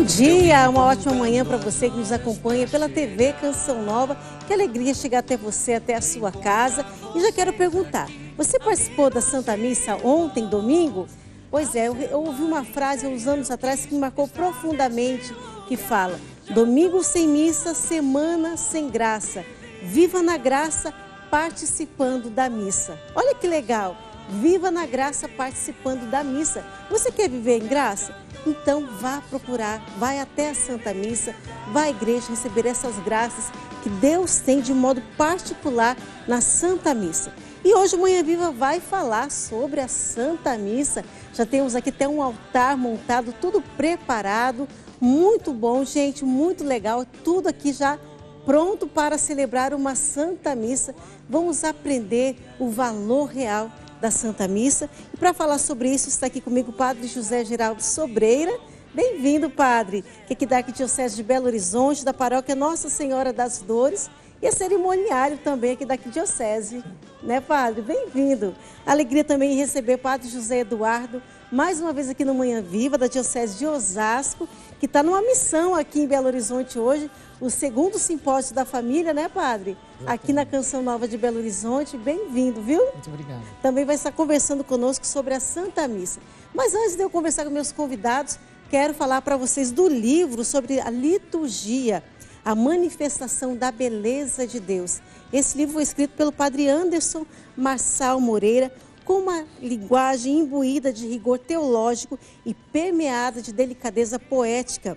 Bom dia, uma ótima manhã para você que nos acompanha pela TV Canção Nova. Que alegria chegar até você, até a sua casa. E já quero perguntar, você participou da Santa Missa ontem, domingo? Pois é, eu ouvi uma frase uns anos atrás que me marcou profundamente, que fala: domingo sem missa, semana sem graça. Viva na graça participando da missa. Olha que legal, viva na graça participando da missa. Você quer viver em graça? Então vá procurar, vai até a Santa Missa, vá à igreja receber essas graças que Deus tem de modo particular na Santa Missa. E hoje o Manhã Viva vai falar sobre a Santa Missa. Já temos aqui até um altar montado, tudo preparado, muito bom, gente, muito legal, tudo aqui já pronto para celebrar uma Santa Missa. Vamos aprender o valor real da Santa Missa. E para falar sobre isso, está aqui comigo o Padre José Geraldo Sobreira. Bem-vindo, Padre, que é aqui da Arquidiocese de Belo Horizonte, da paróquia Nossa Senhora das Dores, e é cerimoniário também aqui da Arquidiocese, né, Padre? Bem-vindo. Alegria também em receber o Padre José Eduardo, mais uma vez aqui no Manhã Viva, da Diocese de Osasco, que está numa missão aqui em Belo Horizonte hoje, o segundo simpósio da família, né, Padre? Aqui na Canção Nova de Belo Horizonte. Bem-vindo, viu? Muito obrigado. Também vai estar conversando conosco sobre a Santa Missa. Mas antes de eu conversar com meus convidados, quero falar para vocês do livro sobre a liturgia, a manifestação da beleza de Deus. Esse livro foi escrito pelo Padre Anderson Marçal Moreira, com uma linguagem imbuída de rigor teológico e permeada de delicadeza poética,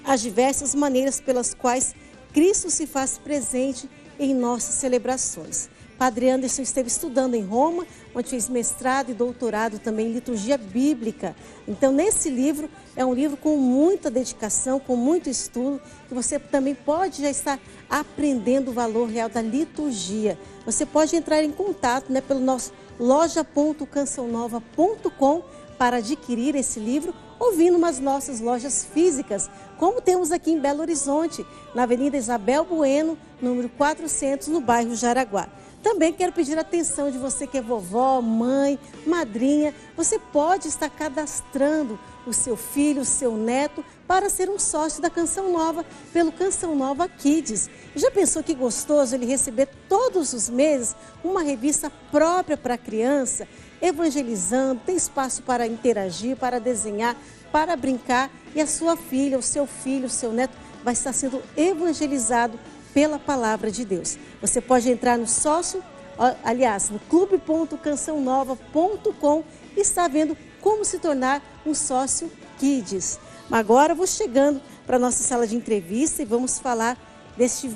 as diversas maneiras pelas quais Cristo se faz presente em nossas celebrações. Padre Anderson esteve estudando em Roma, onde fez mestrado e doutorado também em liturgia bíblica. Então, nesse livro, é um livro com muita dedicação, com muito estudo, que você também pode já estar aprendendo o valor real da liturgia. Você pode entrar em contato, né, pelo nosso loja.cançãonova.com para adquirir esse livro, ou vir numas nossas lojas físicas, como temos aqui em Belo Horizonte, na Avenida Isabel Bueno, número 400, no bairro Jaraguá. Também quero pedir a atenção de você que é vovó, mãe, madrinha. Você pode estar cadastrando o seu filho, o seu neto, para ser um sócio da Canção Nova, pelo Canção Nova Kids. Já pensou que gostoso ele receber todos os meses uma revista própria para a criança, evangelizando, tem espaço para interagir, para desenhar, para brincar, e a sua filha, o seu filho, o seu neto vai estar sendo evangelizado pela palavra de Deus. Você pode entrar no sócio, aliás, no clube.cançãonova.com e está vendo como se tornar um sócio Kids. Agora vou chegando para a nossa sala de entrevista e vamos falar desse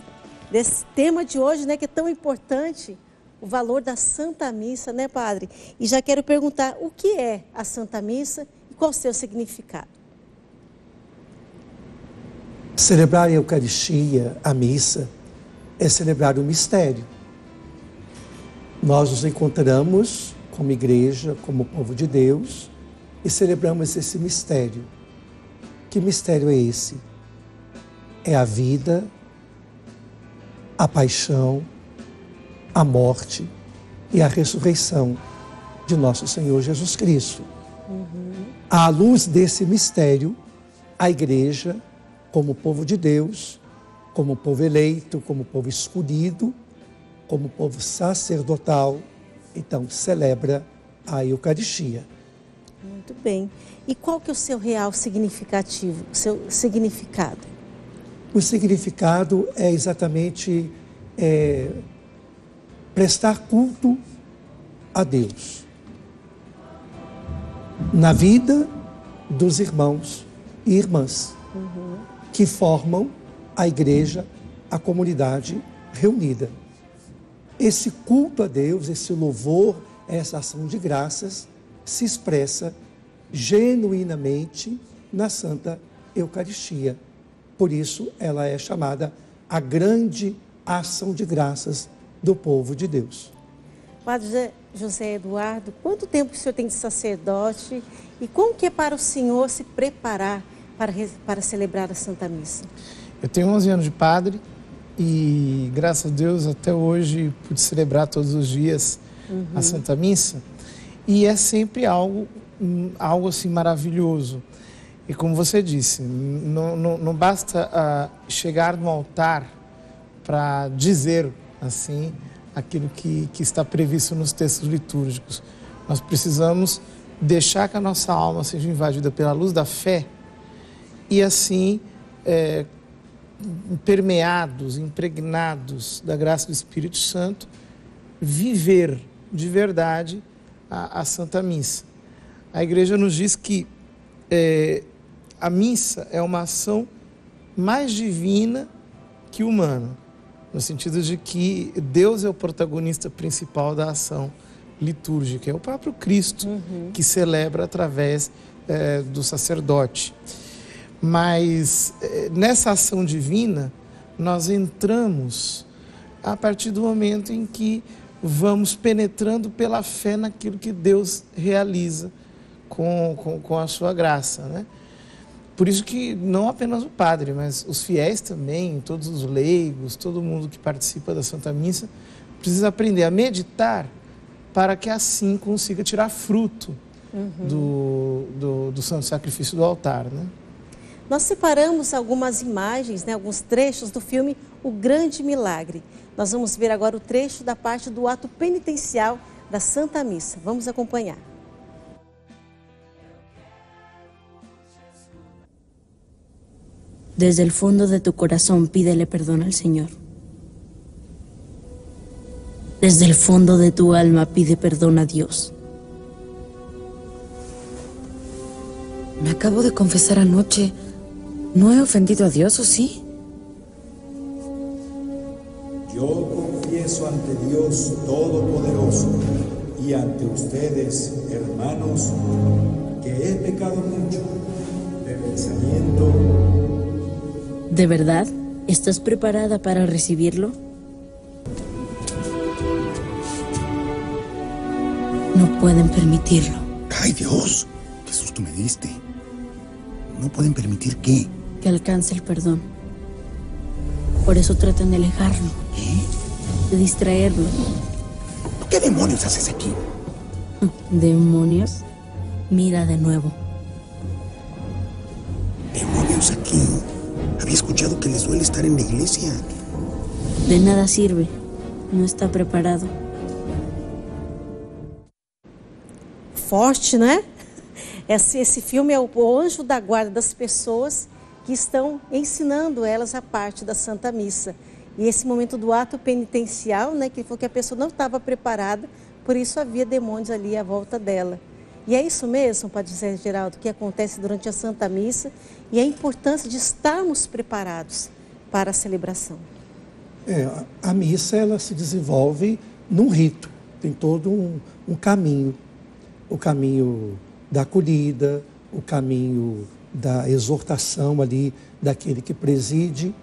tema de hoje, né, que é tão importante, o valor da Santa Missa, né, Padre? E já quero perguntar, o que é a Santa Missa e qual o seu significado? Celebrar a Eucaristia, a missa, é celebrar o mistério. Nós nos encontramos como igreja, como povo de Deus, e celebramos esse mistério. Que mistério é esse? É a vida, a paixão, a morte e a ressurreição de nosso Senhor Jesus Cristo. À luz desse mistério, a igreja, como povo de Deus, como povo eleito, como povo escolhido, como povo sacerdotal, então celebra a Eucaristia. Muito bem. E qual que é o seu real significativo, o seu significado? O significado é exatamente prestar culto a Deus na vida dos irmãos e irmãs que formam a igreja, a comunidade reunida. Esse culto a Deus, esse louvor, essa ação de graças se expressa genuinamente na Santa Eucaristia. Por isso, ela é chamada a grande ação de graças do povo de Deus. Padre José Eduardo, quanto tempo o senhor tem de sacerdote e como que é para o senhor se preparar para celebrar a Santa Missa? Eu tenho 11 anos de padre e, graças a Deus, até hoje pude celebrar todos os dias a Santa Missa. E é sempre algo assim maravilhoso. E como você disse, não basta chegar no altar para dizer assim aquilo que está previsto nos textos litúrgicos. Nós precisamos deixar que a nossa alma seja invadida pela luz da fé e assim permeados, impregnados da graça do Espírito Santo, viver de verdade a Santa Missa. A Igreja nos diz que a missa é uma ação mais divina que humana, no sentido de que Deus é o protagonista principal da ação litúrgica, é o próprio Cristo que celebra através do sacerdote. Mas nessa ação divina, nós entramos a partir do momento em que vamos penetrando pela fé naquilo que Deus realiza com a sua graça, né? Por isso que não apenas o padre, mas os fiéis também, todos os leigos, todo mundo que participa da Santa Missa, precisa aprender a meditar para que assim consiga tirar fruto do santo sacrifício do altar, né? Nós separamos algumas imagens, né, alguns trechos do filme O Grande Milagre. Nós vamos ver agora o trecho da parte do ato penitencial da Santa Missa. Vamos acompanhar. Desde el fondo de tu corazón pídele perdón al Señor. Desde el fondo de tu alma pide perdón a Dios. Me acabo de confesar anoche. ¿No he ofendido a Dios o sí? Yo confieso ante Dios Todopoderoso y ante ustedes, hermanos, que he pecado mucho de pensamiento. ¿De verdad? ¿Estás preparada para recibirlo? No pueden permitirlo. ¡Ay, Dios! ¡Qué susto me diste! ¿No pueden permitir qué? Que alcance el perdón. Por eso tratan de alejarlo. ¿Qué? De distraerlo. ¿Qué demonios haces aquí? ¿Demonios? Mira de nuevo. ¿Demonios aquí? Había escuchado que les duele estar en la iglesia. De nada sirve. No está preparado. Forte, né? Esse filme é o anjo da guarda das pessoas que estão ensinando elas a parte da Santa Missa. E esse momento do ato penitencial, né, que foi que a pessoa não estava preparada, por isso havia demônios ali à volta dela. E é isso mesmo, Padre José Geraldo, que acontece durante a Santa Missa e a importância de estarmos preparados para a celebração. A missa ela se desenvolve num rito, tem todo um caminho. O caminho da acolhida, o caminho da exortação ali daquele que preside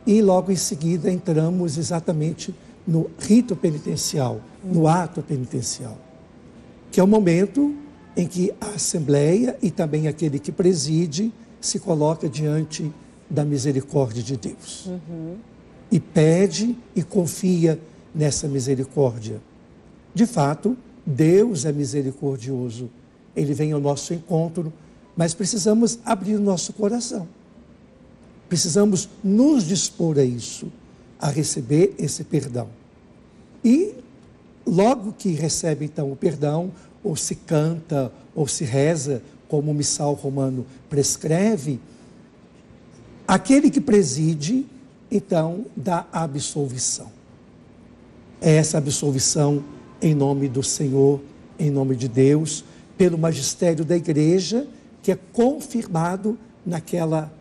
e logo em seguida entramos exatamente no rito penitencial, no ato penitencial, que é o momento em que a Assembleia e também aquele que preside se coloca diante da misericórdia de Deus. E pede e confia nessa misericórdia. De fato, Deus é misericordioso. Ele vem ao nosso encontro, mas precisamos abrir o nosso coração. Precisamos nos dispor a isso, a receber esse perdão. E logo que recebe então o perdão, ou se canta, ou se reza, como o missal romano prescreve, aquele que preside, então, dá a absolvição. É essa absolvição em nome do Senhor, em nome de Deus, pelo magistério da Igreja, que é confirmado naquela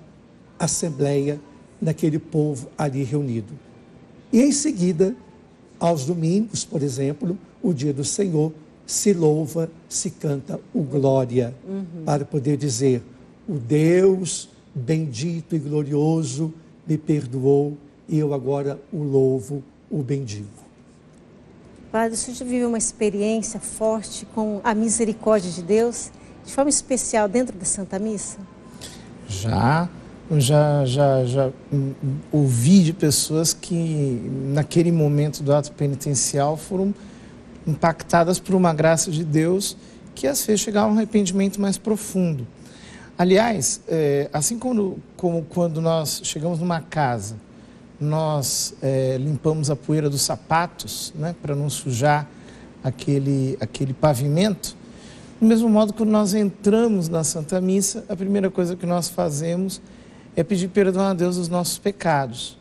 assembleia, naquele povo ali reunido. E em seguida, aos domingos, por exemplo, o dia do Senhor, se louva, se canta o glória, para poder dizer, o Deus bendito e glorioso me perdoou e eu agora o louvo, o bendigo. Padre, você já viveu uma experiência forte com a misericórdia de Deus, de forma especial dentro da Santa Missa? Já ouvi de pessoas que naquele momento do ato penitencial foram impactadas por uma graça de Deus que as fez chegar a um arrependimento mais profundo. Aliás, assim como quando nós chegamos numa casa, nós limpamos a poeira dos sapatos, né, para não sujar aquele pavimento, do mesmo modo, quando nós entramos na Santa Missa, a primeira coisa que nós fazemos é pedir perdão a Deus dos nossos pecados.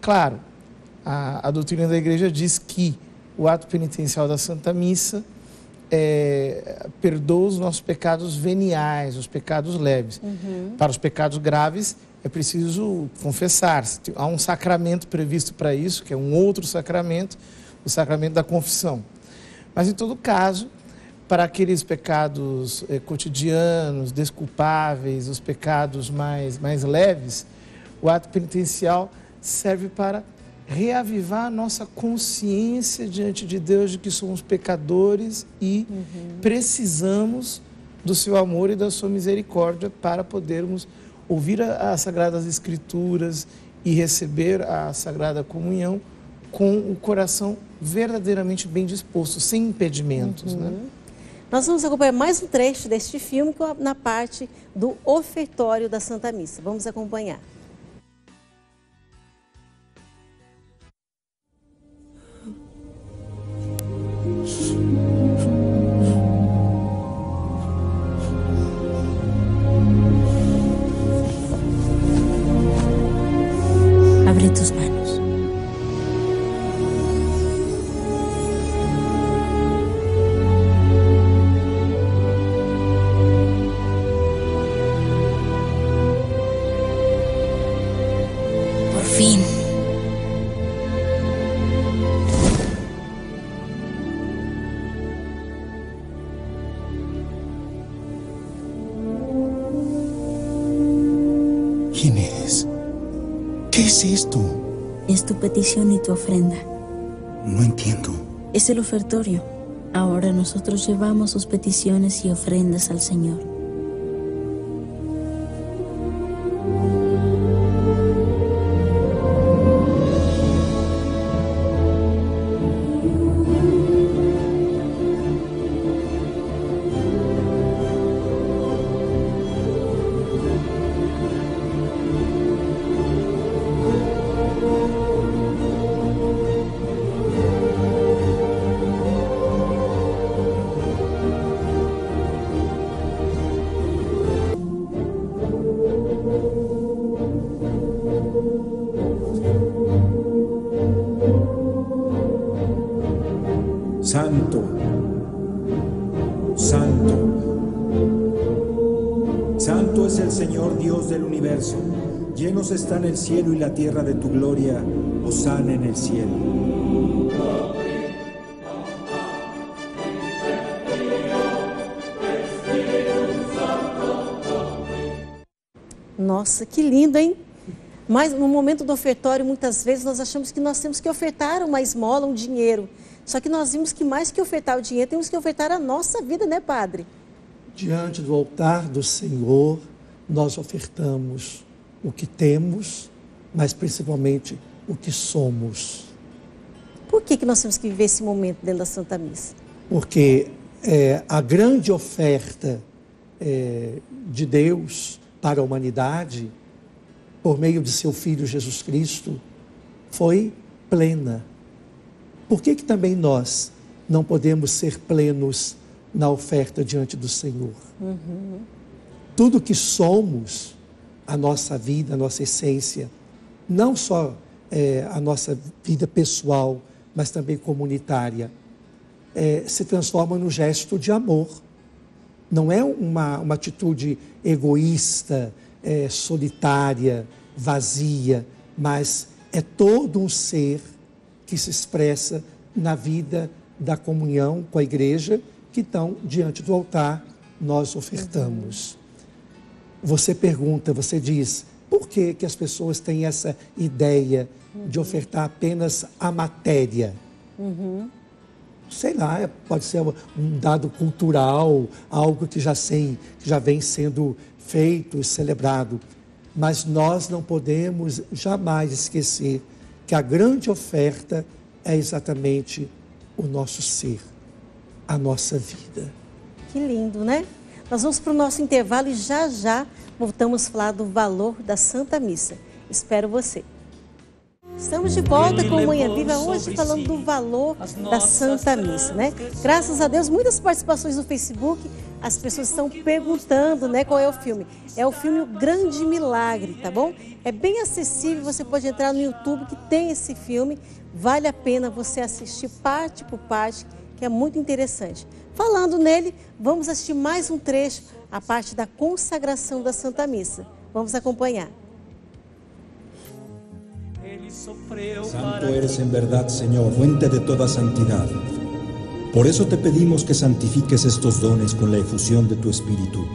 Claro, a doutrina da Igreja diz que o ato penitencial da Santa Missa perdoa os nossos pecados veniais, os pecados leves. Para os pecados graves, é preciso confessar-se. Há um sacramento previsto para isso, que é um outro sacramento, o sacramento da confissão. Mas, em todo caso, para aqueles pecados cotidianos, desculpáveis, os pecados mais leves, o ato penitencial serve para reavivar a nossa consciência diante de Deus de que somos pecadores e precisamos do seu amor e da sua misericórdia para podermos ouvir as Sagradas Escrituras e receber a Sagrada Comunhão com o coração verdadeiramente bem disposto, sem impedimentos, né? Nós vamos acompanhar mais um trecho deste filme na parte do ofertório da Santa Missa. Vamos acompanhar. Abre tus manos. Por fin. ¿Quién eres? ¿Qué es esto? Es tu petición y tu ofrenda. No entiendo. Es el ofertorio. Ahora nosotros llevamos sus peticiones y ofrendas al Señor. Santo, Santo, Santo es el Señor Dios del universo. Llenos están el cielo y la tierra de tu gloria. Hosana en el cielo. Nossa, que lindo, hein? Mas no momento do ofertório, muitas vezes nós achamos que nós temos que ofertar uma esmola, um dinheiro. Só que nós vimos que mais que ofertar o dinheiro, temos que ofertar a nossa vida, né, Padre? Diante do altar do Senhor, nós ofertamos o que temos, mas principalmente o que somos. Por que nós temos que viver esse momento dentro da Santa Missa? Porque a grande oferta de Deus para a humanidade, por meio de seu Filho Jesus Cristo, foi plena. Por que também nós não podemos ser plenos na oferta diante do Senhor? Tudo que somos, a nossa vida, a nossa essência, não só a nossa vida pessoal, mas também comunitária, se transforma num gesto de amor. Não é uma atitude egoísta, solitária, vazia, mas é todo um ser que se expressa na vida da comunhão com a igreja, que então, diante do altar, nós ofertamos. Você pergunta, você diz, por que as pessoas têm essa ideia de ofertar apenas a matéria? Sei lá, pode ser um dado cultural, algo que já vem sendo feito e celebrado. Mas nós não podemos jamais esquecer que a grande oferta é exatamente o nosso ser, a nossa vida. Que lindo, né? Nós vamos para o nosso intervalo e já já voltamos a falar do valor da Santa Missa. Espero você. Estamos de volta com o Manhã Viva, hoje falando do valor da Santa Missa, né? Graças a Deus, muitas participações no Facebook, as pessoas estão perguntando, né, qual é o filme. É o filme O Grande Milagre, tá bom? É bem acessível, você pode entrar no YouTube que tem esse filme, vale a pena você assistir parte por parte, que é muito interessante. Falando nele, vamos assistir mais um trecho, a parte da consagração da Santa Missa. Vamos acompanhar. Santo eres en verdad, Señor, fuente de toda santidad. Por eso te pedimos que santifiques estos dones con la efusión de tu Espíritu,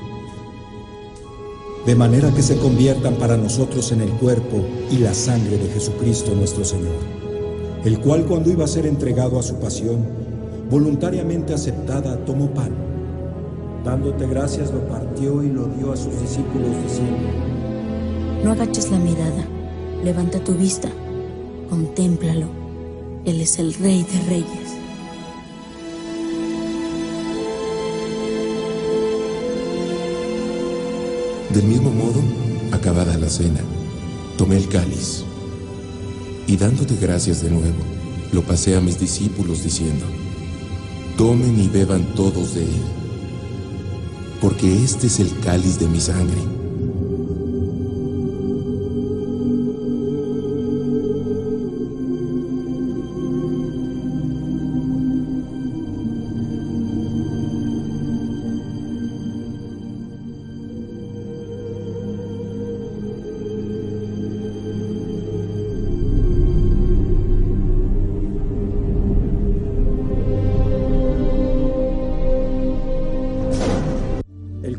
de manera que se conviertan para nosotros en el cuerpo y la sangre de Jesucristo nuestro Señor, el cual cuando iba a ser entregado a su pasión, voluntariamente aceptada, tomó pan. Dándote gracias, lo partió y lo dio a sus discípulos diciendo: No agaches la mirada, levanta tu vista, contémplalo, Él es el Rey de Reyes. Del mismo modo, acabada la cena, tomé el cáliz y dándote gracias de nuevo, lo pasé a mis discípulos diciendo: Tomen y beban todos de él, porque este es el cáliz de mi sangre.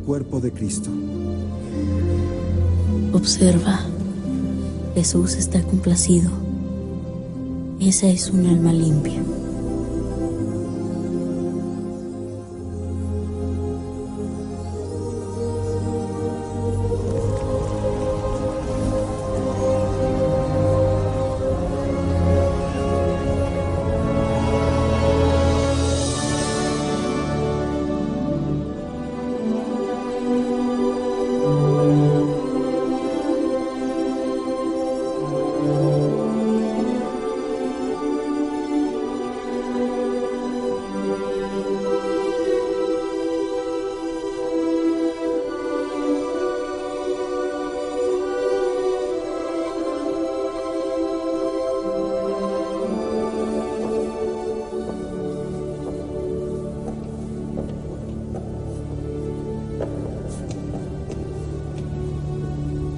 Cuerpo de Cristo. Observa, Jesús está complacido. Esa es un alma limpia.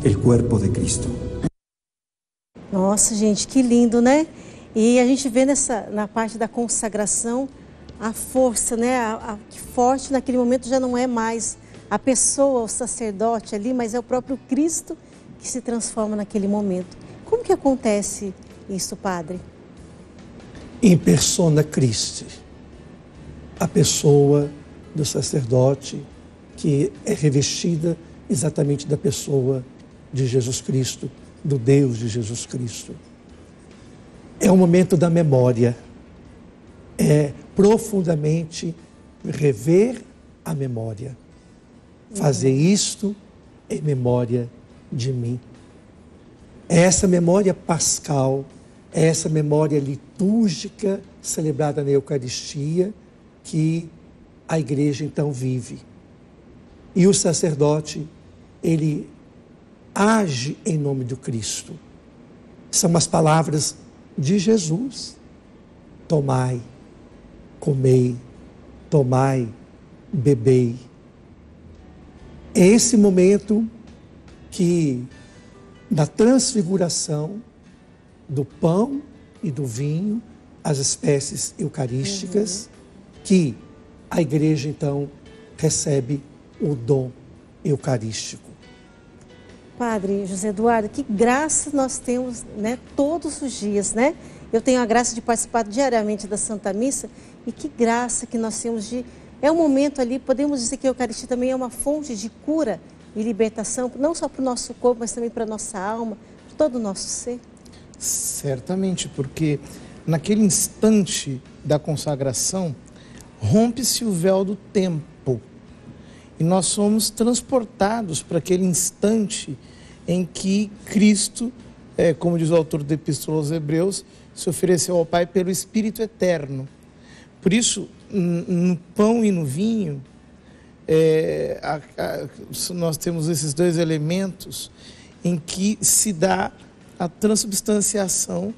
El cuerpo de Cristo. Nossa, gente, que lindo, né? E a gente vê na parte da consagração a força, né? Que forte naquele momento já não é mais a pessoa, o sacerdote ali, mas é o próprio Cristo que se transforma naquele momento. Como que acontece isso, padre? In persona Christi, a pessoa do sacerdote que é revestida exatamente da pessoa de Jesus Cristo, do Deus de Jesus Cristo. É o momento da memória, é profundamente rever a memória, fazer isto em memória de mim. É essa memória pascal, é essa memória litúrgica celebrada na Eucaristia que a Igreja então vive. E o sacerdote, ele age em nome do Cristo. São as palavras de Jesus. Tomai, comei, tomai, bebei. É esse momento que, da transfiguração do pão e do vinho, as espécies eucarísticas, que a Igreja então recebe o dom eucarístico. Padre José Eduardo, que graça nós temos, né, todos os dias, né? Eu tenho a graça de participar diariamente da Santa Missa e que graça que nós temos de... É um momento ali, podemos dizer que a Eucaristia também é uma fonte de cura e libertação, não só para o nosso corpo, mas também para a nossa alma, para todo o nosso ser. Certamente, porque naquele instante da consagração, rompe-se o véu do tempo. E nós somos transportados para aquele instante em que Cristo, como diz o autor da Epístola aos Hebreus, se ofereceu ao Pai pelo Espírito Eterno. Por isso, no pão e no vinho, nós temos esses dois elementos em que se dá a transubstanciação,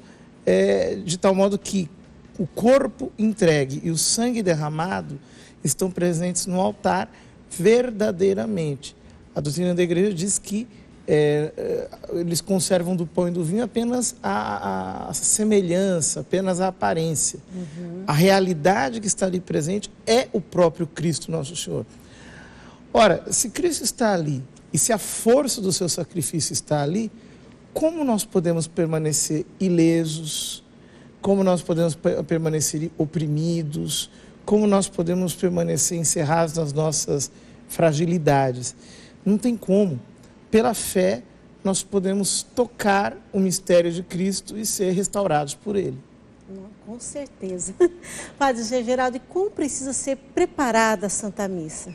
de tal modo que o corpo entregue e o sangue derramado estão presentes no altar verdadeiramente. A doutrina da igreja diz que eles conservam do pão e do vinho apenas a semelhança, apenas a aparência. A realidade que está ali presente é o próprio Cristo nosso Senhor. Ora, se Cristo está ali e se a força do seu sacrifício está ali, como nós podemos permanecer ilesos? Como nós podemos permanecer oprimidos? Como nós podemos permanecer encerrados nas nossas fragilidades? Não tem como. Pela fé, nós podemos tocar o mistério de Cristo e ser restaurados por Ele. Com certeza. Padre José Geraldo, e como precisa ser preparada a Santa Missa?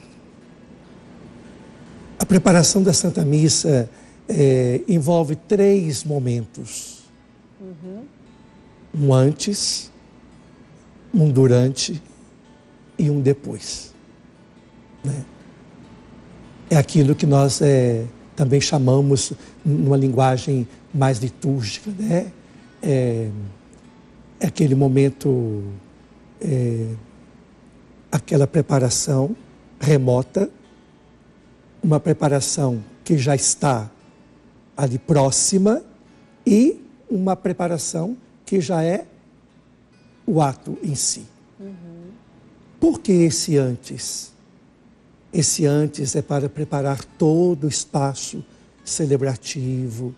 A preparação da Santa Missa envolve 3 momentos. Um antes, um durante e um depois. Né? É aquilo que nós também chamamos, numa linguagem mais litúrgica, né? É aquele momento, aquela preparação remota, uma preparação que já está ali próxima e uma preparação que já é o ato em si. Por que esse antes? Esse antes é para preparar todo o espaço celebrativo,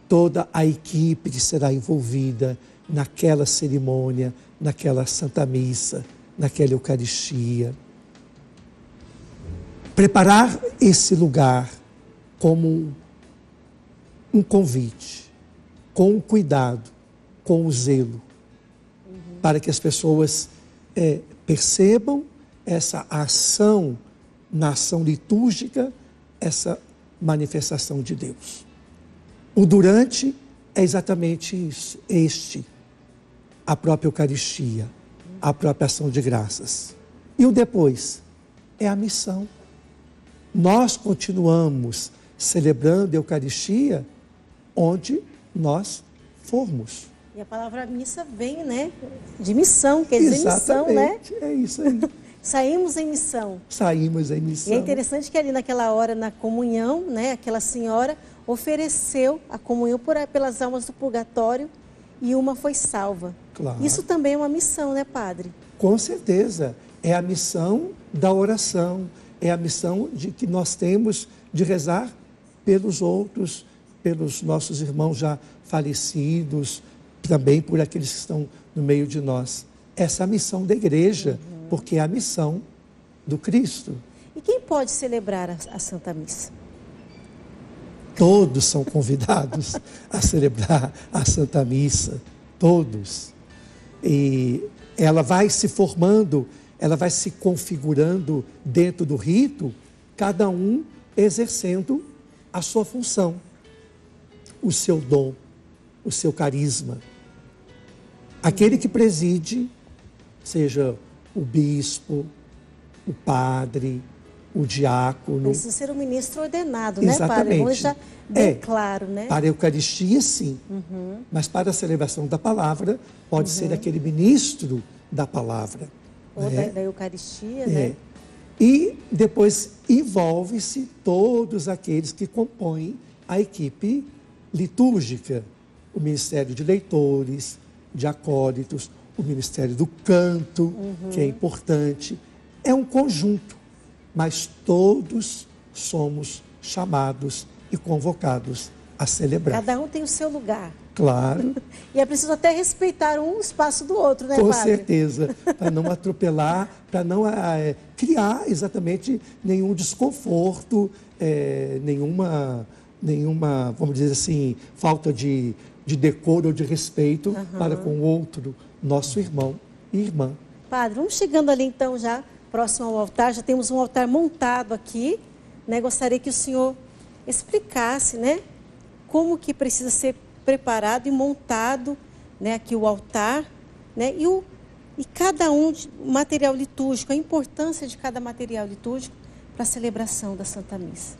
toda a equipe que será envolvida naquela cerimônia, naquela Santa Missa, naquela Eucaristia. Preparar esse lugar como um convite, com o cuidado, com o zelo, para que as pessoas percebam essa ação, na ação litúrgica, essa manifestação de Deus. O durante é exatamente isso, a própria Eucaristia, a própria ação de graças. E o depois é a missão. Nós continuamos celebrando a Eucaristia onde nós formos. E a palavra missa vem, né, de missão, quer dizer missão, né? É isso aí. Saímos em missão. Saímos em missão. E é interessante que ali naquela hora, na comunhão, né, aquela senhora ofereceu a comunhão pelas almas do purgatório e uma foi salva. Claro. Isso também é uma missão, né, padre? Com certeza. É a missão da oração, é a missão que nós temos de rezar pelos outros, pelos nossos irmãos já falecidos, também por aqueles que estão no meio de nós. Essa é a missão da igreja, porque é a missão do Cristo. E quem pode celebrar a Santa Missa? Todos são convidados a celebrar a Santa Missa, todos. E ela vai se formando, ela vai se configurando dentro do rito, cada um exercendo a sua função, o seu dom, o seu carisma. Aquele que preside, seja o bispo, o padre, o diácono. Precisa ser um ministro ordenado, exatamente, né, padre? Vamos deixar bem claro, né? Para a Eucaristia, sim. Mas para a celebração da palavra, pode ser aquele ministro da palavra. Ou né? da Eucaristia, né? E depois envolve-se todos aqueles que compõem a equipe litúrgica. O Ministério de Leitores, de Acólitos, o Ministério do Canto, que é importante. É um conjunto, mas todos somos chamados e convocados a celebrar. Cada um tem o seu lugar. Claro. E é preciso até respeitar um espaço do outro, né, Com padre? certeza, para não atropelar, para não criar exatamente nenhum desconforto, nenhuma, vamos dizer assim, falta de decoro ou de respeito para com o outro, nosso irmão e irmã. Padre, vamos chegando ali então já próximo ao altar. Já temos um altar montado aqui, né? Gostaria que o senhor explicasse, né, como que precisa ser preparado e montado, né, aqui o altar, né, e cada material litúrgico, a importância de cada material litúrgico para a celebração da Santa Missa.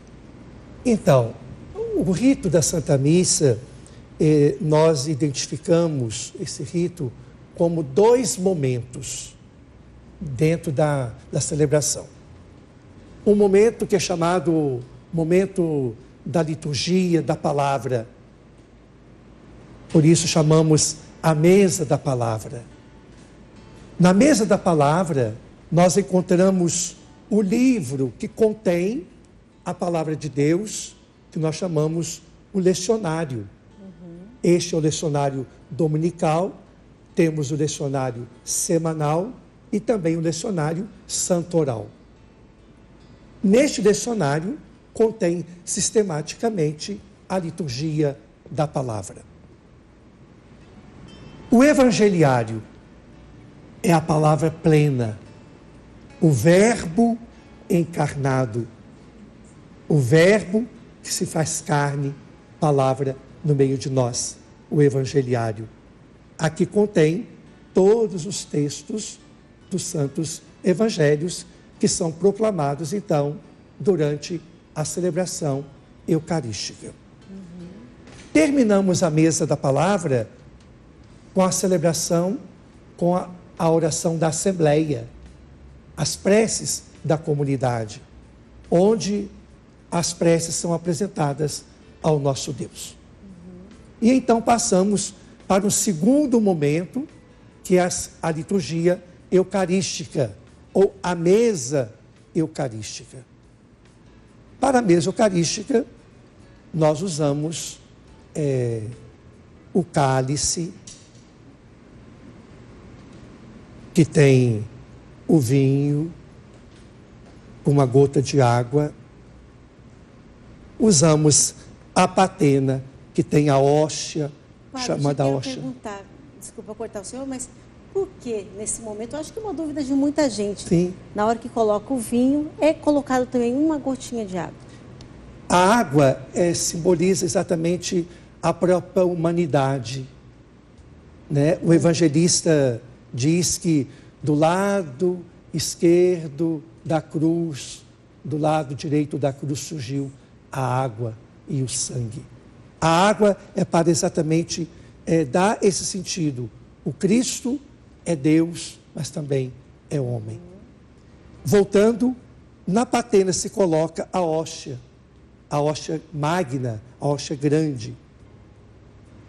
Então, o rito da Santa Missa, nós identificamos esse rito como 2 momentos dentro da celebração. Um momento que é chamado momento da liturgia da palavra. Por isso chamamos a mesa da palavra. Na mesa da palavra, nós encontramos o livro que contém a palavra de Deus, que nós chamamos o lecionário. Este é o lecionário dominical, temos o lecionário semanal e também o lecionário santoral. Neste lecionário contém sistematicamente a liturgia da palavra. O evangeliário é a palavra plena, o verbo encarnado, o verbo que se faz carne, palavra no meio de nós, o evangeliário. Aqui contém todos os textos dos santos evangelhos que são proclamados, então, durante a celebração eucarística. Terminamos a mesa da palavra com a celebração, com a oração da Assembleia, as preces da comunidade, onde as preces são apresentadas ao nosso Deus. E então passamos para um segundo momento, que é a liturgia eucarística, ou a mesa eucarística. Para a mesa eucarística, nós usamos o cálice, que tem o vinho, uma gota de água. Usamos a patena, que tem a hóstia, chamada hóstia. Perguntar, desculpa cortar o senhor, mas por que nesse momento? Eu acho que é uma dúvida de muita gente. Sim. Na hora que coloca o vinho, é colocado também uma gotinha de água. A água simboliza exatamente a própria humanidade, né? O evangelista diz que do lado esquerdo da cruz, do lado direito da cruz surgiu a água e o sangue. A água é para exatamente dar esse sentido. O Cristo é Deus, mas também é homem. Voltando, na patena se coloca a hóstia magna, a hóstia grande.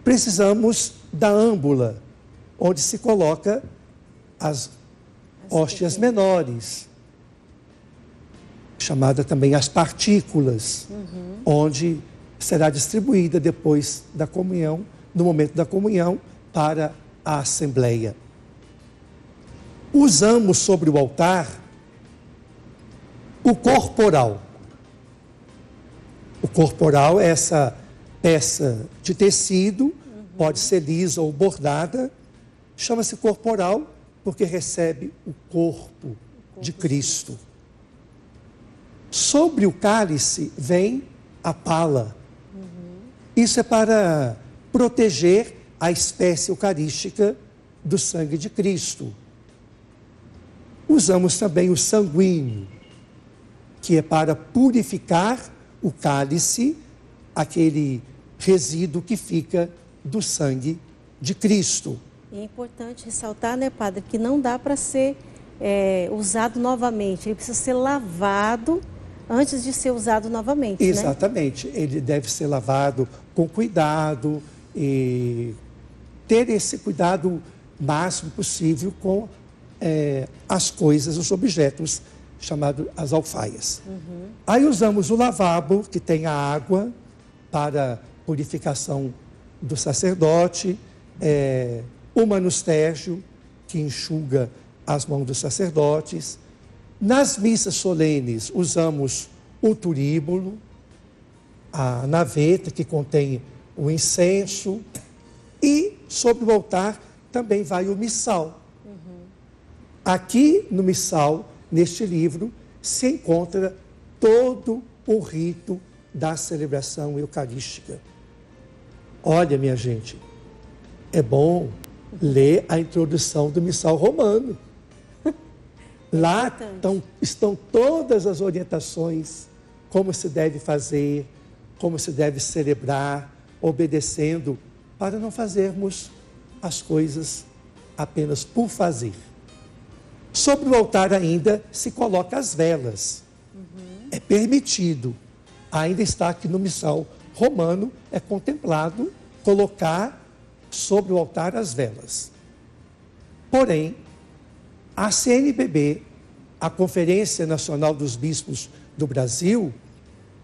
Precisamos da âmbula, onde se coloca as hóstias menores, chamada também as partículas, onde será distribuída depois da comunhão, no momento da comunhão, para a Assembleia. Usamos sobre o altar o corporal. O corporal é essa peça de tecido, pode ser lisa ou bordada, chama-se corporal porque recebe o corpo de Cristo. Sobre o cálice vem a pala. Isso é para proteger a espécie eucarística do sangue de Cristo. Usamos também o sanguíneo, que é para purificar o cálice, aquele resíduo que fica do sangue de Cristo. E é importante ressaltar, né, padre, que não dá para ser usado novamente. Ele precisa ser lavado antes de ser usado novamente. Exatamente. Né? Ele deve ser lavado com cuidado e ter esse cuidado máximo possível com as coisas, os objetos chamados as alfaias. Aí usamos o lavabo, que tem a água para purificação do sacerdote, o manustérgio, que enxuga as mãos dos sacerdotes. Nas missas solenes, usamos o turíbulo, a naveta, que contém o incenso, e sobre o altar também vai o missal. Aqui no missal, neste livro se encontra todo o rito da celebração eucarística. Olha, minha gente, é bom ler a introdução do Missal Romano. Lá estão todas as orientações, como se deve fazer, como se deve celebrar, obedecendo, para não fazermos as coisas apenas por fazer. Sobre o altar ainda se coloca as velas. É permitido, ainda está aqui no Missal Romano, é contemplado colocar sobre o altar as velas. Porém, a CNBB, a Conferência Nacional dos Bispos do Brasil,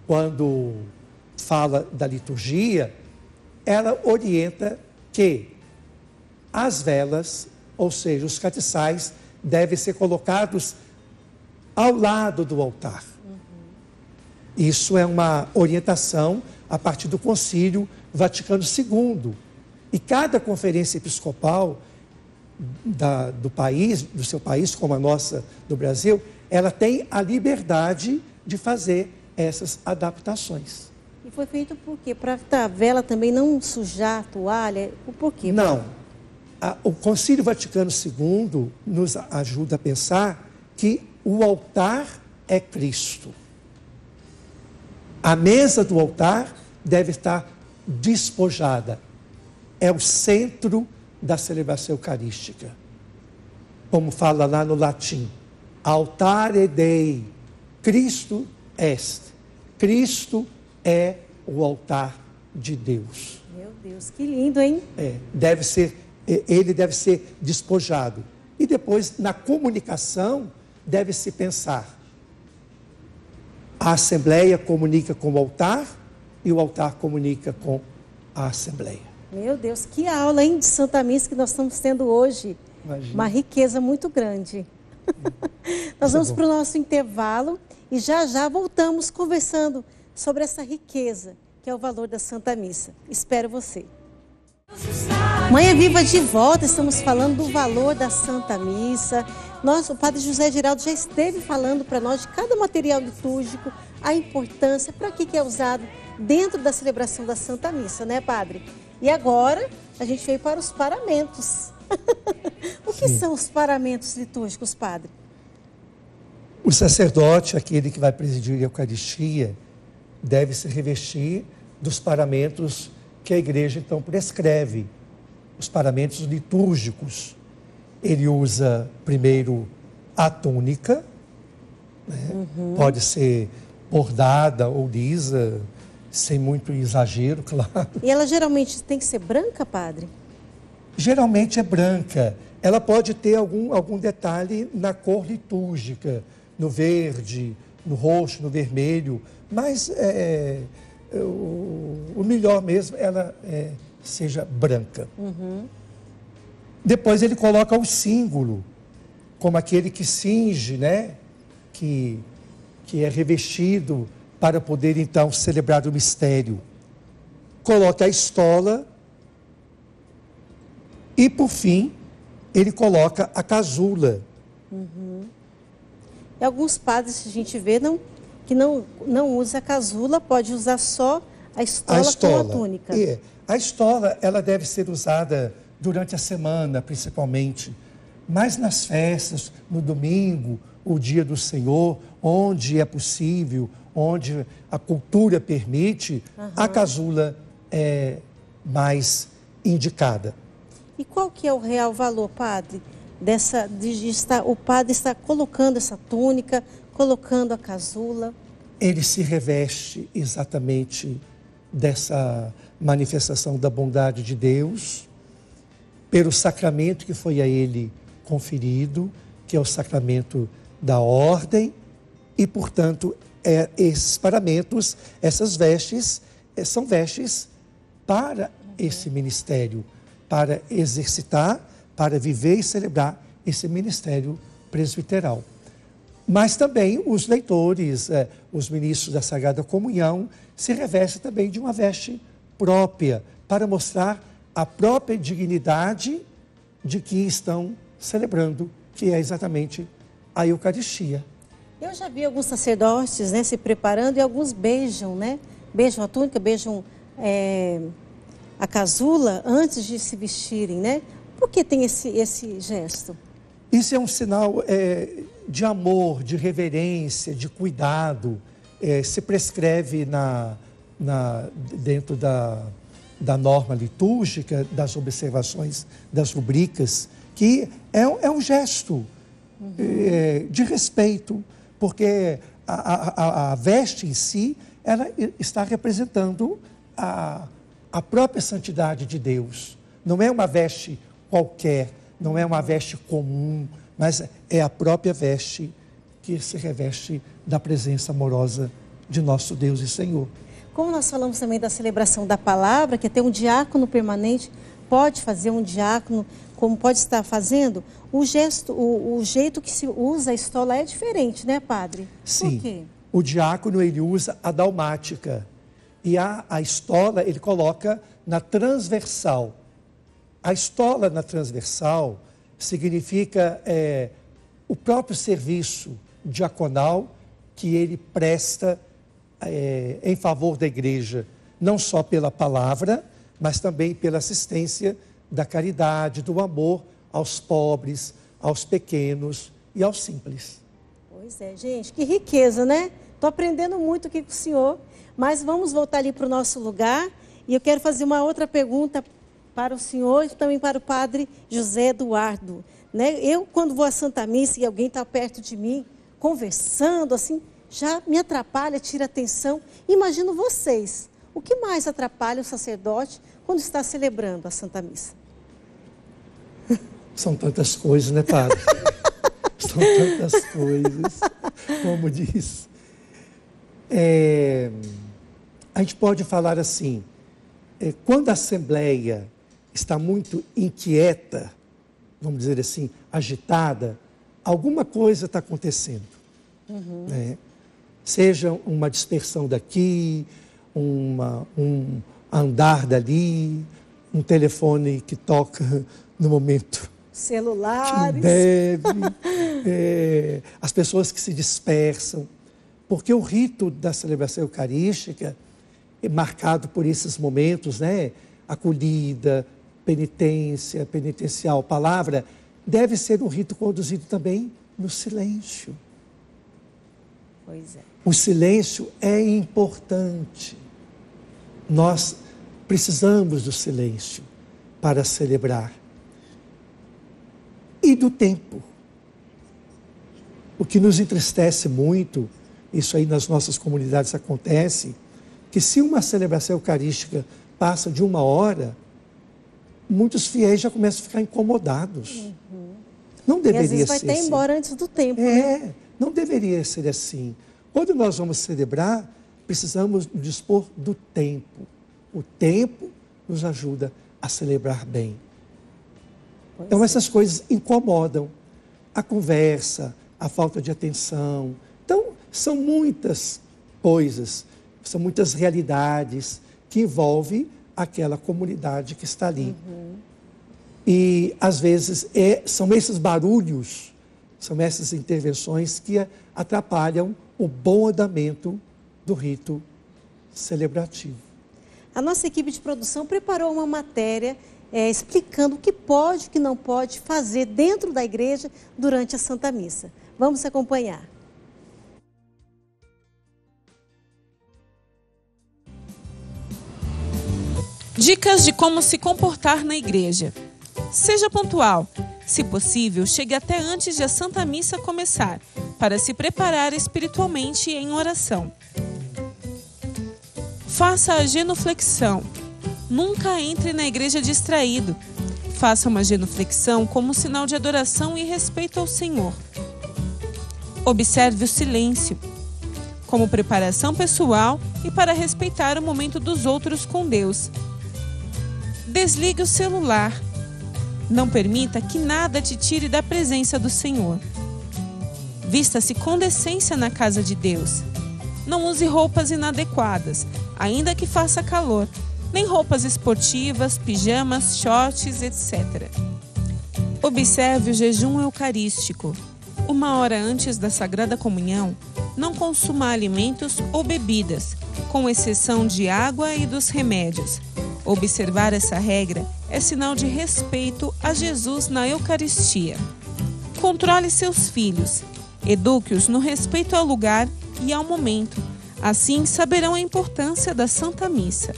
quando fala da liturgia, ela orienta que as velas, ou seja, os castiçais, devem ser colocados ao lado do altar. Isso é uma orientação a partir do Concílio Vaticano II. E cada conferência episcopal do seu país, como a nossa do Brasil, ela tem a liberdade de fazer essas adaptações. E foi feito por quê? Para a vela também não sujar a toalha? Por quê? Não. O Concílio Vaticano II nos ajuda a pensar que o altar é Cristo. A mesa do altar deve estar despojada. É o centro da celebração eucarística. Como fala lá no latim, altare Dei, Cristo est. Cristo é o altar de Deus. Meu Deus, que lindo, hein? Ele deve ser despojado. E depois, na comunicação, deve-se pensar. A Assembleia comunica com o altar e o altar comunica com a Assembleia. Meu Deus, que aula, hein, de Santa Missa que nós estamos tendo hoje. Imagina. Uma riqueza muito grande. Nós vamos para o nosso intervalo e já voltamos conversando sobre essa riqueza, que é o valor da Santa Missa. Espero você. Manhã Viva de volta, estamos falando do valor da Santa Missa. O Padre José Geraldo já esteve falando para nós de cada material litúrgico, a importância, para que é usado dentro da celebração da Santa Missa, né, Padre? E agora a gente veio para os paramentos. O que são os paramentos litúrgicos, Padre? O sacerdote, aquele que vai presidir a Eucaristia, deve se revestir dos paramentos que a Igreja então prescreve, os paramentos litúrgicos. Ele usa primeiro a túnica, né? Pode ser bordada ou lisa, sem muito exagero, claro. E ela geralmente tem que ser branca, Padre? Geralmente é branca. Ela pode ter algum detalhe na cor litúrgica, no verde, no roxo, no vermelho, mas o melhor mesmo ela seja branca. Depois ele coloca o símbolo, como aquele que cinge, né? Que é revestido para poder então celebrar o mistério. Coloca a estola e, por fim, ele coloca a casula. E alguns padres a gente vê que não usa a casula, pode usar só a estola com a túnica. A estola ela deve ser usada durante a semana, principalmente, mas nas festas, no domingo, o dia do Senhor, onde é possível, onde a cultura permite, a casula é mais indicada. E qual que é o real valor, Padre, o Padre está colocando essa túnica, colocando a casula? Ele se reveste exatamente dessa manifestação da bondade de Deus, pelo sacramento que foi a ele conferido, que é o sacramento da ordem, e, portanto, esses paramentos, essas vestes, são vestes para esse ministério, para exercitar, para viver e celebrar esse ministério presbiteral. Mas também os leitores, os ministros da Sagrada Comunhão, se revestem também de uma veste própria, para mostrar a própria dignidade de que estão celebrando, que é exatamente a Eucaristia. Eu já vi alguns sacerdotes, né, se preparando e alguns beijam, né? Beijam a túnica, beijam a casula antes de se vestirem, né? Por que tem esse gesto? Isso é um sinal de amor, de reverência, de cuidado. Se prescreve dentro da norma litúrgica, das observações, das rubricas, que é um gesto de respeito, porque a veste em si, ela está representando a própria santidade de Deus. Não é uma veste qualquer, não é uma veste comum, mas é a própria veste que se reveste da presença amorosa de nosso Deus e Senhor. Como nós falamos também da celebração da palavra, que até um diácono permanente pode fazer, um diácono, como pode estar fazendo, o jeito que se usa a estola é diferente, né, padre? Sim. Por quê? O diácono, ele usa a dalmática e a estola ele coloca na transversal. A estola na transversal significa o próprio serviço diaconal que ele presta em favor da igreja, não só pela palavra, mas também pela assistência da caridade, do amor aos pobres, aos pequenos e aos simples. Pois é, gente, que riqueza, né? Estou aprendendo muito aqui com o senhor, mas vamos voltar ali para o nosso lugar e eu quero fazer uma outra pergunta para o senhor e também para o padre José Eduardo. Né? Eu, quando vou à Santa Missa e alguém está perto de mim, conversando, assim, já me atrapalha, tira atenção. Imagino vocês, o que mais atrapalha o sacerdote quando está celebrando a Santa Missa? São tantas coisas, né, padre? São tantas coisas, como diz. A gente pode falar assim, quando a Assembleia está muito inquieta, vamos dizer assim, agitada, alguma coisa está acontecendo. Né? Seja uma dispersão daqui, um andar dali, um telefone que toca no momento celulares, que deve, as pessoas que se dispersam, porque o rito da celebração eucarística é marcado por esses momentos, né? Acolhida, penitência, penitencial, palavra, deve ser um rito conduzido também no silêncio. Pois é. O silêncio é importante. Nós precisamos do silêncio para celebrar. E do tempo. O que nos entristece muito, isso aí nas nossas comunidades acontece, que se uma celebração eucarística passa de 1 hora, muitos fiéis já começam a ficar incomodados. Não deveria ser assim. E às vezes vai até embora antes do tempo. Né? Não deveria ser assim. Quando nós vamos celebrar, precisamos dispor do tempo. O tempo nos ajuda a celebrar bem. Então essas coisas incomodam. A conversa, a falta de atenção. Então são muitas coisas, são muitas realidades que envolvem aquela comunidade que está ali. E às vezes são esses barulhos, são essas intervenções que atrapalham o bom andamento do rito celebrativo. A nossa equipe de produção preparou uma matéria explicando o que pode e o que não pode fazer dentro da igreja durante a Santa Missa. Vamos acompanhar. Dicas de como se comportar na igreja. Seja pontual. Se possível, chegue até antes de a Santa Missa começar, para se preparar espiritualmente em oração. Faça a genuflexão. Nunca entre na igreja distraído. Faça uma genuflexão como sinal de adoração e respeito ao Senhor. Observe o silêncio, como preparação pessoal e para respeitar o momento dos outros com Deus. Desligue o celular. Não permita que nada te tire da presença do Senhor. Vista-se com decência na casa de Deus. Não use roupas inadequadas, ainda que faça calor, nem roupas esportivas, pijamas, shorts, etc. Observe o jejum eucarístico. 1 hora antes da Sagrada Comunhão, não consuma alimentos ou bebidas, com exceção de água e dos remédios. Observar essa regra é sinal de respeito a Jesus na Eucaristia. Controle seus filhos. Eduque-os no respeito ao lugar e ao momento. Assim saberão a importância da Santa Missa.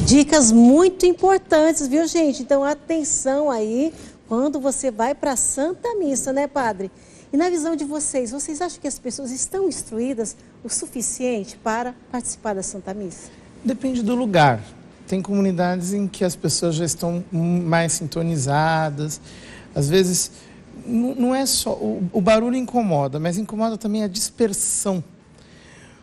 Dicas muito importantes, viu, gente? Então, atenção aí quando você vai para a Santa Missa, né, padre? E na visão de vocês acham que as pessoas estão instruídas o suficiente para participar da Santa Missa? Depende do lugar. Tem comunidades em que as pessoas já estão mais sintonizadas. Às vezes, não é só... O barulho incomoda, mas incomoda também a dispersão.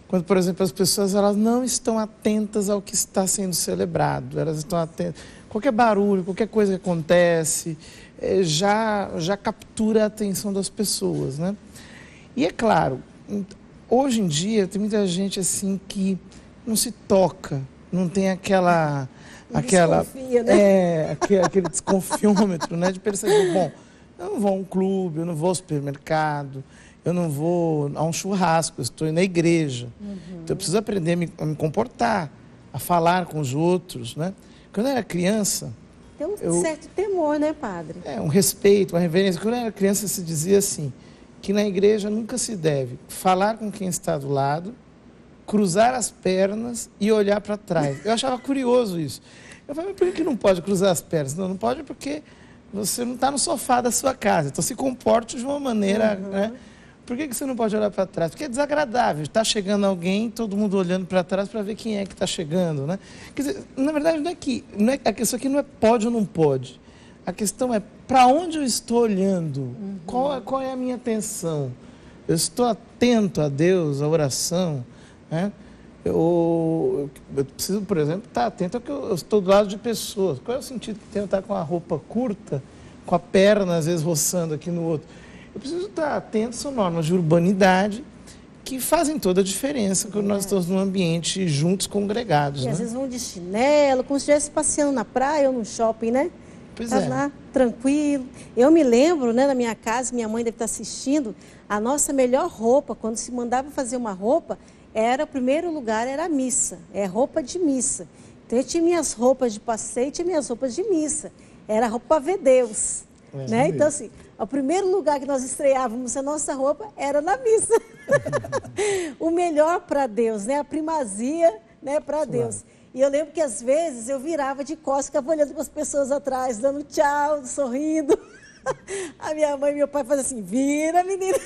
Quando, por exemplo, as pessoas elas não estão atentas ao que está sendo celebrado. Elas estão atentas... Qualquer barulho, qualquer coisa que acontece, já captura a atenção das pessoas, né? E é claro, hoje em dia tem muita gente assim que não se toca, não tem aquela desconfia, né? aquele desconfiômetro, né, de perceber, bom, eu não vou a um clube, eu não vou ao supermercado, eu não vou a um churrasco, eu estou indo na igreja. Então eu preciso aprender a me comportar, a falar com os outros, né? Quando eu era criança... Tem um certo temor, né, padre? Um respeito, uma reverência. Quando eu era criança se dizia assim, que na igreja nunca se deve falar com quem está do lado, cruzar as pernas e olhar para trás. Eu achava curioso isso. Eu falei, mas por que não pode cruzar as pernas? Não pode porque você não está no sofá da sua casa. Então se comporte de uma maneira... Né? Por que você não pode olhar para trás? Porque é desagradável. Está chegando alguém, todo mundo olhando para trás para ver quem é que está chegando, né? Quer dizer, na verdade, a questão aqui não é pode ou não pode. A questão é para onde eu estou olhando? Qual é a minha atenção? Eu estou atento a Deus, à oração, né? Eu preciso, por exemplo, estar atento ao que eu estou do lado de pessoas. Qual é o sentido que tem eu estar com a roupa curta, com a perna, às vezes, roçando aqui no outro? Eu preciso estar atento, são normas de urbanidade que fazem toda a diferença quando nós estamos num ambiente juntos, congregados. E às vezes vão de chinelo, como se estivesse passeando na praia ou no shopping, né? Pois tá lá, tranquilo. Eu me lembro, né, na minha casa, minha mãe deve estar assistindo, a nossa melhor roupa, quando se mandava fazer uma roupa, o primeiro lugar era a missa, roupa de missa. Então eu tinha minhas roupas de passeio e tinha minhas roupas de missa. Era roupa para ver Deus. Né? Então, assim, o primeiro lugar que nós estreávamos a nossa roupa era na missa. O melhor para Deus, né? A primazia, né, para Deus. E eu lembro que às vezes eu virava de costas, ficava olhando para as pessoas atrás, dando tchau, sorrindo. A minha mãe e meu pai faziam assim, vira, menina.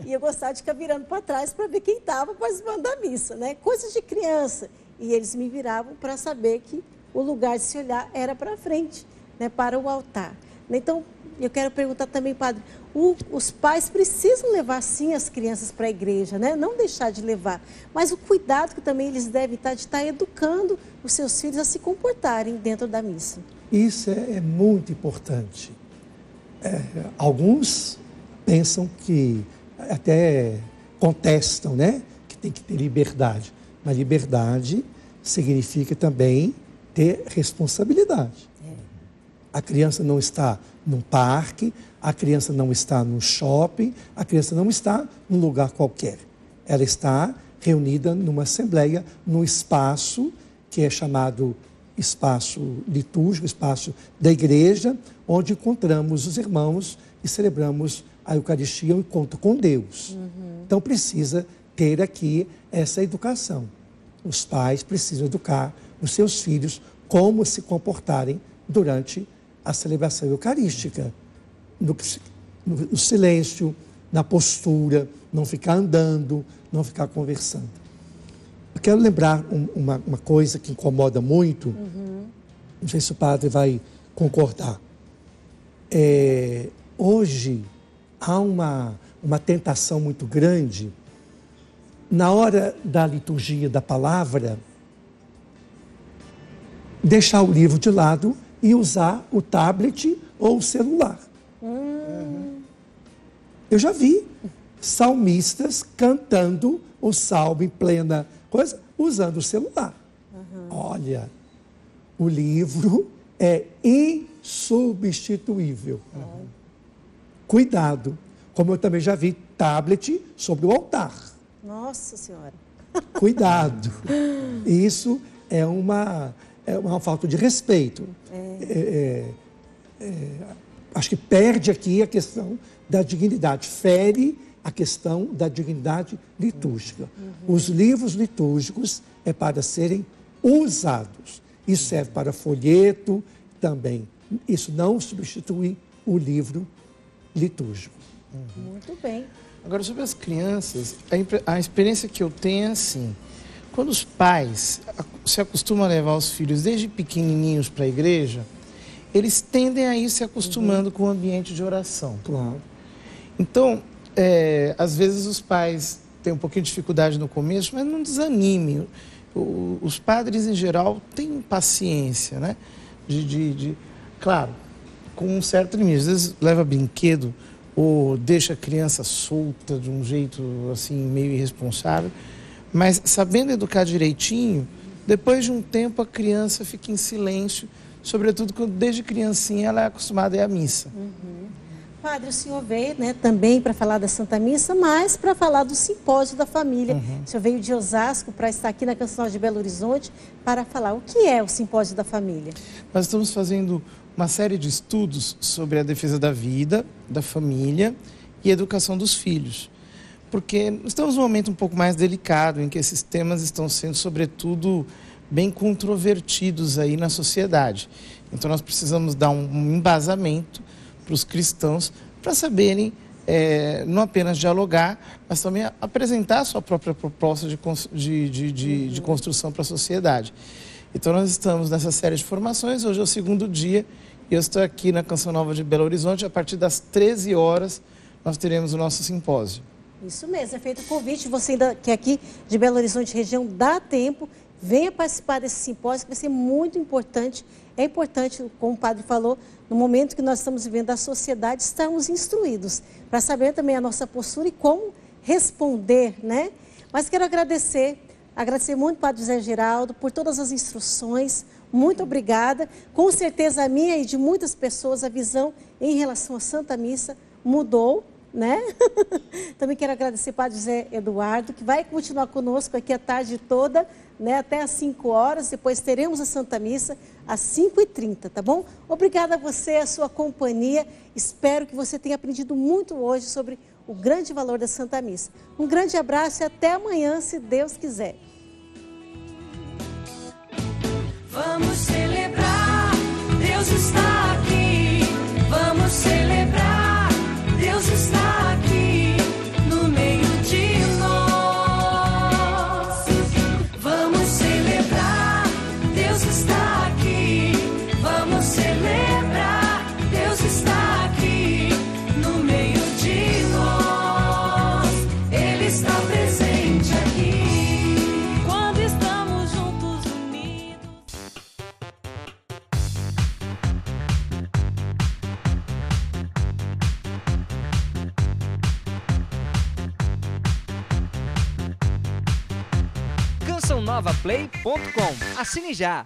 E eu gostava de ficar virando para trás para ver quem estava participando da missa, né? Coisas de criança. E eles me viravam para saber que o lugar de se olhar era para frente, né, para o altar. Então, eu quero perguntar também, padre, os pais precisam levar, sim, as crianças para a igreja, né? Não deixar de levar, mas o cuidado que também eles devem estar de estar educando os seus filhos a se comportarem dentro da missa. Isso é muito importante. Alguns pensam que, até contestam, né? Que tem que ter liberdade, mas liberdade significa também ter responsabilidade. A criança não está num parque, a criança não está num shopping, a criança não está num lugar qualquer. Ela está reunida numa assembleia, num espaço que é chamado espaço litúrgico, espaço da igreja, onde encontramos os irmãos e celebramos a Eucaristia, o encontro com Deus. Então precisa ter aqui essa educação. Os pais precisam educar os seus filhos como se comportarem durante a celebração eucarística, no silêncio, na postura, não ficar andando, não ficar conversando. Eu quero lembrar uma coisa que incomoda muito, não sei se o padre vai concordar. Hoje há uma tentação muito grande, na hora da liturgia da palavra, deixar o livro de lado e usar o tablet ou o celular. Eu já vi salmistas cantando o salmo em plena coisa, usando o celular. Olha, O livro é insubstituível. Cuidado, como eu também já vi tablet sobre o altar. Nossa Senhora. Cuidado. Isso é uma falta de respeito. Acho que perde aqui a questão da dignidade, fere a questão da dignidade litúrgica. Os livros litúrgicos é para serem usados. Isso serve para folheto também. Isso não substitui o livro litúrgico. Muito bem. Agora, sobre as crianças, a experiência que eu tenho é assim: quando os pais se acostumam a levar os filhos desde pequenininhos para a igreja, eles tendem a ir se acostumando com o ambiente de oração. Claro. Então, às vezes os pais têm um pouquinho de dificuldade no começo, mas não desanime. Os padres, em geral, têm paciência, né? Claro, com um certo limite. Às vezes leva brinquedo ou deixa a criança solta de um jeito assim meio irresponsável, mas sabendo educar direitinho, depois de um tempo a criança fica em silêncio, sobretudo quando desde criancinha ela é acostumada a ir à missa. Padre, o senhor veio, né, também para falar da Santa Missa, mas para falar do simpósio da família. O senhor veio de Osasco para estar aqui na Canção Nova de Belo Horizonte para falar o que é o simpósio da família. Nós estamos fazendo uma série de estudos sobre a defesa da vida, da família e a educação dos filhos. Porque estamos num momento um pouco mais delicado, em que esses temas estão sendo, sobretudo, bem controvertidos aí na sociedade. Então nós precisamos dar um embasamento para os cristãos para saberem não apenas dialogar, mas também apresentar a sua própria proposta de construção para a sociedade. Então nós estamos nessa série de formações, hoje é o segundo dia, e eu estou aqui na Canção Nova de Belo Horizonte, a partir das 13 horas nós teremos o nosso simpósio. Isso mesmo, é feito o convite, você ainda que é aqui de Belo Horizonte região, dá tempo, venha participar desse simpósio, que vai ser muito importante. É importante, como o padre falou, no momento que nós estamos vivendo a sociedade, estarmos instruídos, para saber também a nossa postura e como responder, né? Mas quero agradecer muito ao padre José Geraldo por todas as instruções, muito obrigada. Com certeza a minha e de muitas pessoas, a visão em relação à Santa Missa mudou, né? Também quero agradecer ao padre José Eduardo, que vai continuar conosco aqui a tarde toda, né? Até às 5 horas, depois teremos a Santa Missa às 5h30, tá bom? Obrigada a você, a sua companhia, espero que você tenha aprendido muito hoje sobre o grande valor da Santa Missa. Um grande abraço e até amanhã, se Deus quiser. Vamos celebrar, Deus está aqui, vamos celebrar, Deus está aqui no meio de nós. Vamos celebrar, Deus está aqui. Vamos celebrar, Deus está aqui no meio de nós. Ele está presente aqui quando estamos juntos unidos. CançãoNovaPlay.com. Assine já!